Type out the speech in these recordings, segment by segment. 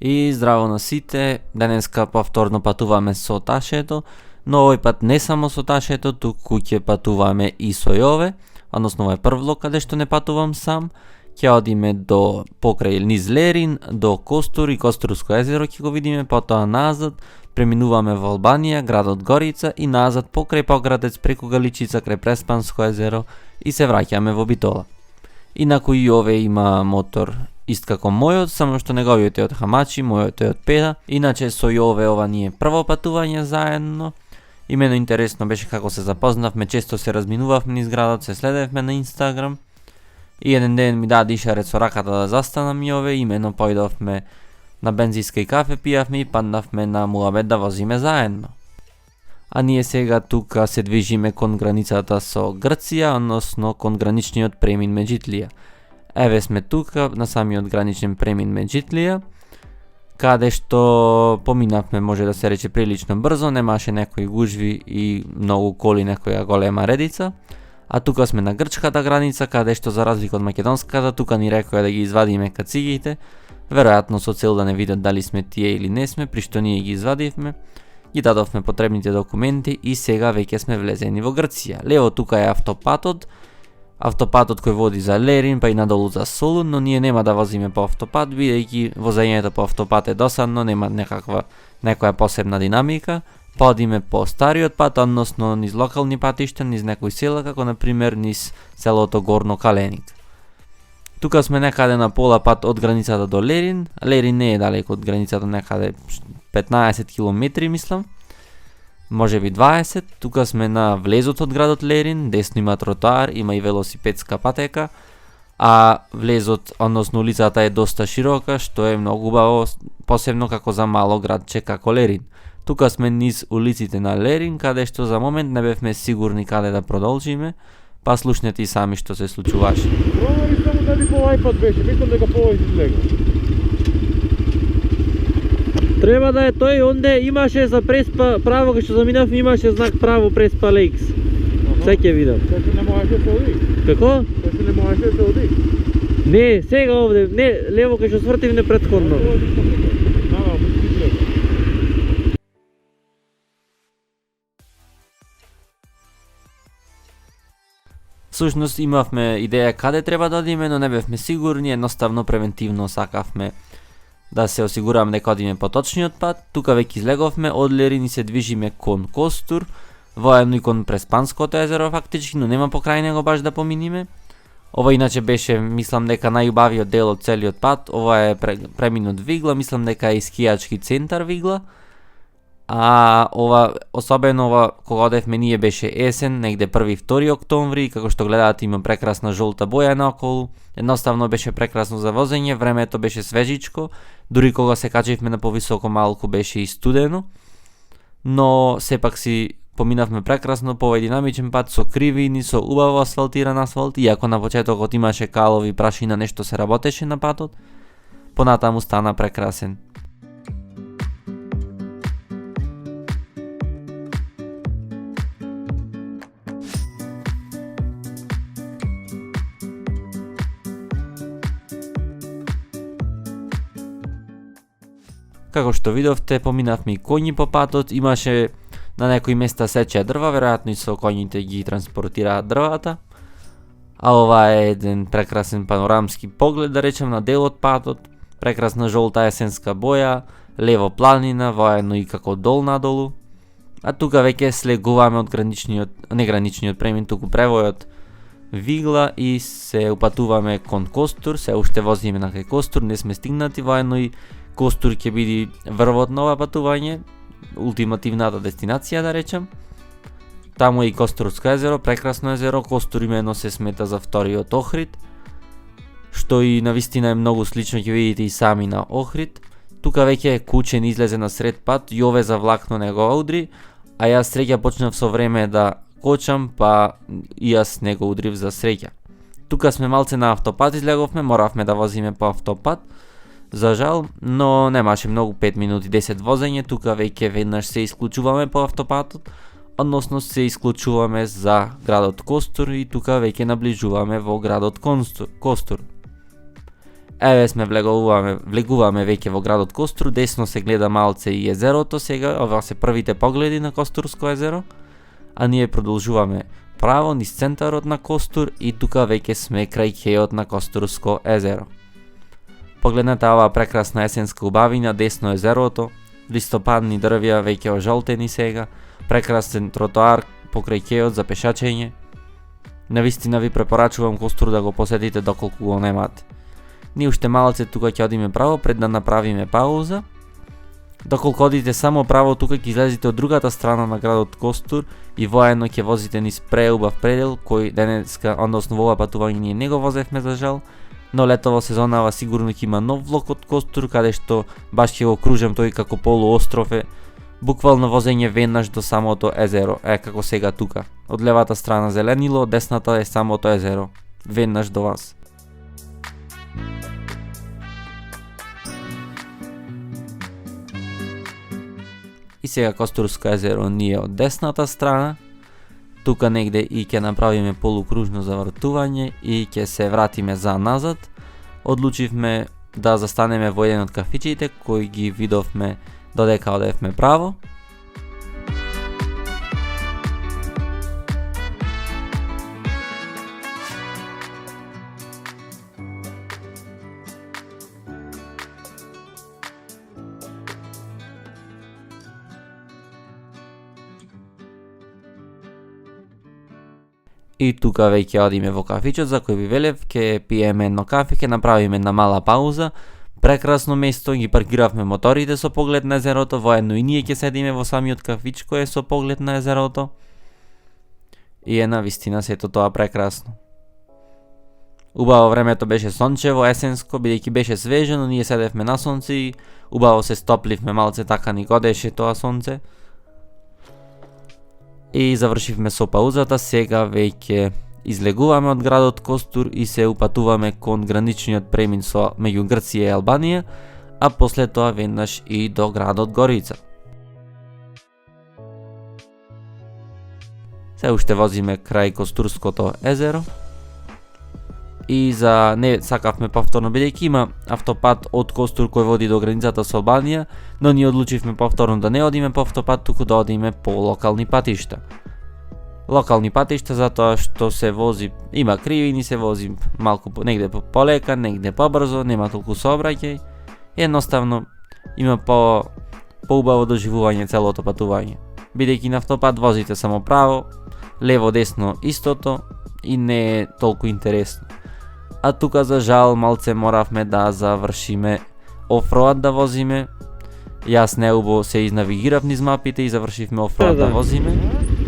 И здраво на сите, денеска повторно патуваме со ташето, но овој пат не само со ташето, туку ќе патуваме и со Јове, односно ова е прв влог каде што не патувам сам. Ќе одиме до покрај низ Лерин, до Костур и Костурско езеро ќе го видиме, потоа назад, преминуваме во Албанија, градот Горица и назад покрај Поградец преку Галичица крај Преспанско езеро и се враќаме во Битола. Инаку и Јове има мотор ист како мојот, само што неговиот е од Хамачи, мојот е од Педа. Иначе со Јове ова ни е прво патување заедно. И мене интересно беше како се запознавме, често се разминувавме низ градот, се следевме на Инстаграм. И еден ден ми даде ишарет со раката да застанам Јове, имено појдовме на бензинска и кафе пијавме и паднавме на муабет да возиме заедно. А ние сега тука се движиме кон границата со Грција, односно кон граничниот премин Меджитлија. Еве сме тука на самиот граничен премин Меджитлија, каде што поминавме, може да се рече, прилично брзо, немаше некои гужви и многу коли, некоја голема редица. А тука сме на грчката граница, каде што за разлика од македонската, тука ни рекоа да ги извадиме кацигите, веројатно со цел да не видат дали сме тие или не сме, при што ние ги извадивме, ги дадовме потребните документи и сега веќе сме влезени во Грција. Лево тука е автопатот кој води за Лерин па и надолу за Солун, но ние нема да возиме по автопат, бидејќи возењето по автопат е досадно, нема некоја посебна динамика. Па одиме по стариот пат, односно низ локални патишта, низ некои села, како например низ селото Горно Каленик. Тука сме некаде на пола пат од границата до Лерин. Лерин не е далеко од границата, некаде 15 километри мислам. Може би 20. Тука сме на влезот од градот Лерин, десно има тротоар, има и велосипедска патека, а влезот, односно улицата е доста широка, што е многу убаво, посебно како за мало градче како Лерин. Тука сме низ улиците на Лерин, каде што за момент не бевме сигурни каде да продолжиме, па слушнете и сами што се случуваше. Провери само дали по овај пат беше, мислам дека по овај излега. Треба да е тој, онде имаше за преспа право, кај што заминавме имаше знак право Преспа Лейкс. Се ќе видам. Се не можеше се оди. Како? Се не можеше се оди. Не, сега овде, не, лево кај што свртивме претходно. Всушност имавме идеја каде треба да одиме, но не бевме сигурни, едноставно превентивно сакавме да се осигураме дека одиме по точниот пат. Тука веќе излеговме од Лерин и се движиме кон Костур, воедно и кон Преспанското езеро фактички, но нема покрај него баш да поминиме. Ова иначе беше, мислам дека најубавиот дел од целиот пат, ова е преминот Вигла, мислам дека е и скијачки центар Вигла. А особено кога одевме ние беше есен, негде 1-2 октомври, како што гледате има прекрасна жолта боја наоколу. Едноставно беше прекрасно за возење, времето беше свежичко, дури кога се качивме на повисоко малку беше и студено. Но сепак си поминавме прекрасно по овој динамичен пат со кривини, со убаво асфалтиран асфалт, иако на почетокот имаше калови, прашина, нешто се работеше на патот, понатаму стана прекрасен. Како што видовте, поминавме и коњи по патот, имаше на некои места сече дрва, веројатно и со коњите ги транспортираат дрвата. А ова е еден прекрасен панорамски поглед, да речем, на дел од патот, прекрасна жолта есенска боја, лево планина, воедно и како дол надолу. А тука веќе слегуваме од граничниот премин, туку превојот Вигла и се упатуваме кон Костур, се уште возиме на кај Костур, не сме стигнати, воедно и Костур ќе биде врвот на ова патување, ултимативната дестинација да речем. Таму е и Костурско езеро, прекрасно езеро, Костур имено се смета за вториот Охрид, што и навистина е многу слично, ќе видите и сами на Охрид. Тука веќе кучен излезе на сред пат, Јове за влакно не го удри, а јас среќа почнав со време да кочам, па и јас не го удрив за среќа. Тука сме малце на автопат излеговме, моравме да возиме по автопат, за жал, но немаше многу, 5 минути 10 возење, тука веќе веднаш се исклучуваме по автопатот, односно се исклучуваме за градот Костур и тука веќе наближуваме во градот Костур. Еве сме влегуваме веќе во градот Костур, десно се гледа малце и езерото сега, ова се првите погледи на Костурско езеро, а ние продолжуваме право низ центарот на Костур и тука веќе сме крај кејот на Костурско езеро. Погледнете оваа прекрасна есенска убавина, десно езерото, листопадни дрвја веќе ожолтени сега, прекрасен тротоар покрај кејот за пешачење. Навистина ви препорачувам Костур да го посетите доколку го немате. Ние уште малце тука ќе одиме право пред да направиме пауза. Доколку одите само право тука ќе излезете од другата страна на градот Костур и воедно ќе возите низ преубав предел кој денеска, односно во ова патување ние не го возевме за жал, но летово сезонава сигурно ќе има нов влог од Костур каде што баш ќе го кружам тој како полуостров е, буквално возење веднаш до самото езеро, како сега тука. Од левата страна зеленило, од десната е самото езеро, веднаш до вас. И сега Костурско езеро ние од десната страна, тука негде и ќе направиме полукружно завртување и ќе се вратиме за назад. Одлучивме да застанеме во еден од кафичите кои ги видовме додека одевме право. И тука веќе одиме во кафичот за кој ви велев, ќе пиеме едно кафе, ќе направиме една мала пауза. Прекрасно место, ги паркиравме моторите со поглед на езерото, воедно и ние ќе седиме во самиот кафич кој е со поглед на езерото. И е навистина сето тоа прекрасно. Убаво времето беше сончево, есенско, бидејќи беше свежо, но ние седевме на сонце и убаво се стопливме малце, така ни годеше тоа сонце. И завршивме со паузата, сега веќе излегуваме од градот Костур и се упатуваме кон граничниот премин меѓу Грција и Албанија, а после тоа веднаш и до градот Горица. Се уште возиме крај Костурското езеро и за не сакавме повторно, бидејќи има автопат од Костур кој води до границата со Албанија, но ние одлучивме повторно да не одиме по автопат, туку да одиме по локални патишта. Локални патишта затоа што се вози, има кривини, се вози малку негде полека, негде побрзо, нема толку сообраќај. Едноставно има поубаво доживување целото патување. Бидејќи на автопат возите само право, лево десно истото и не е толку интересно. А тука за жал малце моравме да завршиме офроад да возиме. Јас неубо се изнавигирав низ мапите и завршивме офроад да возиме.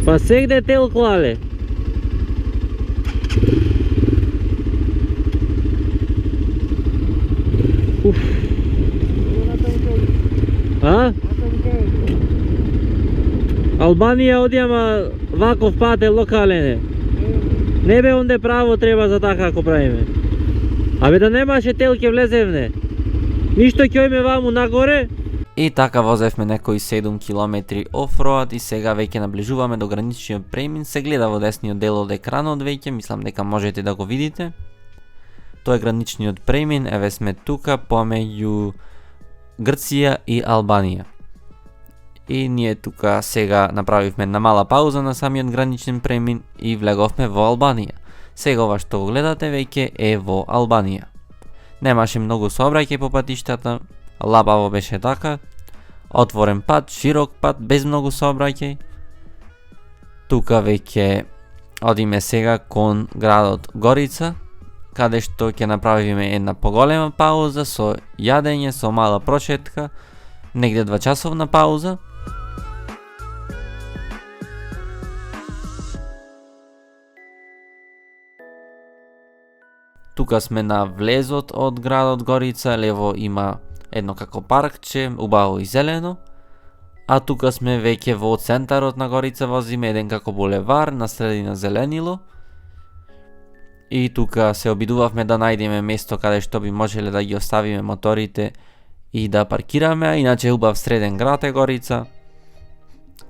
Па сегде тел клале. А? Албанија оди, ама ваков пат е локален е. Не бе онде право треба за така како правиме. Абе да немаше тел ќе влезевне. Ништо ќе име ваму нагоре. И така возевме некои 7 километри офроад и сега веќе наближуваме до граничниот премин. Се гледа во десниот дел од екранот веќе, мислам дека можете да го видите. Тоа е граничниот премин, еве сме тука помеѓу Грција и Албанија. И ние тука сега направивме една мала пауза на самиот граничен премин и влеговме во Албанија. Сега ова што го гледате веќе е во Албанија. Немаше многу сообраќај по патиштата, лабаво беше така, отворен пат, широк пат, без многу сообраќај. Тука веќе одиме сега кон градот Горица, каде што ќе направиме една поголема пауза со јадење, со мала прошетка, негде 2 часовна пауза. Тука сме на влезот од градот Горица, лево има едно како паркче, убаво и зелено. А тука сме веќе во центарот на Горица, возиме еден како булевар, на средина зеленило. И тука се обидувавме да најдеме место каде што би можеле да ги оставиме моторите и да паркираме, а иначе убав среден град е Горица.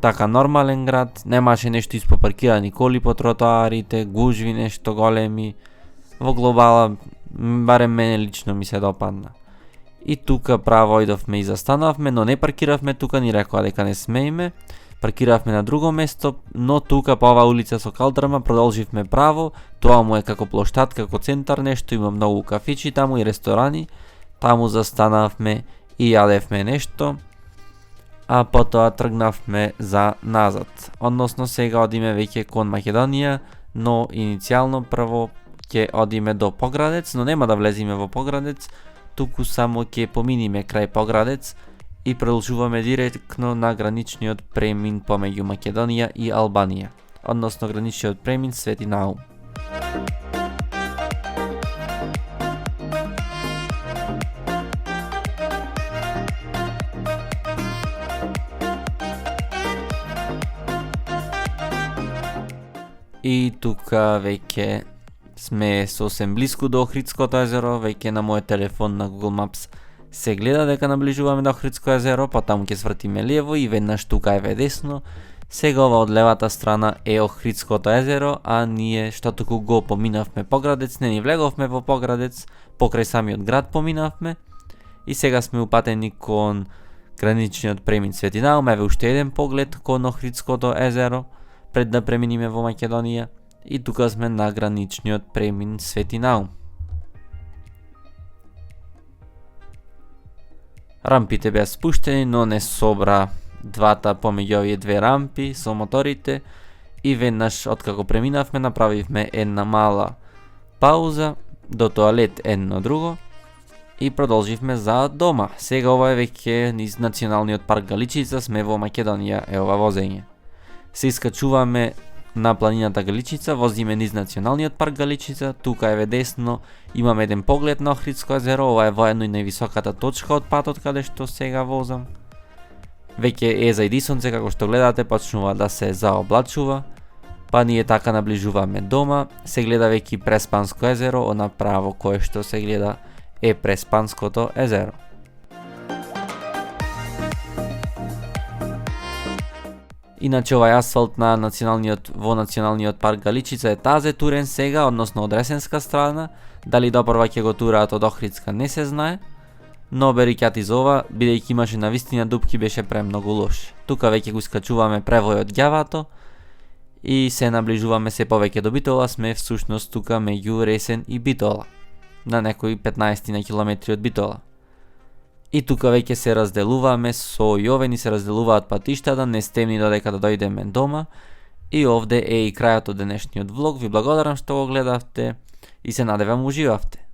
Така нормален град, немаше нешто испопаркирани коли по тротоарите, гужви нешто големи. Во глобала Барем мене лично ми се допадна. И тука право идовме и застанавме, но не паркиравме тука, ни рекоа дека не смееме. Паркиравме на друго место, но тука по оваа улица со калдрама продолживме право. Тоа му е како плоштад, како центар нешто, има многу кафичи таму и ресторани. Таму застанавме и јадевме нешто, а потоа тргнавме за назад. Односно сега одиме веќе кон Македонија, но иницијално прво ќе одиме до Поградец, но нема да влезиме во Поградец, туку само ќе поминиме крај Поградец и продолжуваме директно на граничниот премин помеѓу Македонија и Албанија, односно граничниот премин Свети Наум. И тука веќе сме сосем блиску до Охридското езеро, веќе на мојот телефон на Google Maps се гледа дека наближуваме до Охридско езеро, потаму ќе свртиме лево и веднаш тука е десно. Сега ова од левата страна е Охридското езеро, а ние што туку го поминавме Поградец, не ни влеговме во Поградец, покрај самиот град поминавме и сега сме упатени кон граничниот премин Свети Наум. Еве уште еден поглед кон Охридското езеро пред да преминиме во Македонија и тука сме на граничниот премин Свети Наум. Рампите беа спуштени, но не собра двата помеѓу овие две рампи со моторите и веднаш откако преминавме направивме една мала пауза до тоалет едно друго и продолживме за дома. Сега ова е веќе низ националниот парк Галичица, сме во Македонија е ова возење. Се искачуваме на планината Галичица, возиме низ националниот парк Галичица, тука еве десно имаме еден поглед на Охридско езеро, ова е воедно и највисоката точка од патот каде што сега возам. Веќе е зајди сонце, како што гледате, почнува да се заоблачува, па ние така наближуваме дома, се гледа веќе Преспанско езеро, направо кое што се гледа е Преспанското езеро. Иначе овај асфалт во националниот парк Галичица е тазе турен сега, односно од ресенска страна, дали допрва ќе го тураат од Охридска не се знае, но берикјат из ова, бидејќи имаше навистина дупки, беше премногу лош. Тука веќе го искачуваме превојот Ѓавато и се наближуваме се повеќе до Битола, сме всушност тука меѓу Ресен и Битола, на некои 15 на километри од Битола. И тука веќе се разделуваме со Јовен и се разделуваат патиштата, не стемни додека да дојдеме дома. И овде е и крајот од денешниот влог. Ви благодарам што го гледавте и се надевам уживавте.